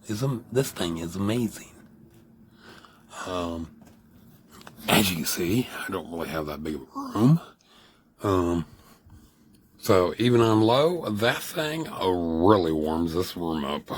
this thing is amazing. As you can see, I don't really have that big of a room. So even on low, that thing really warms this room up.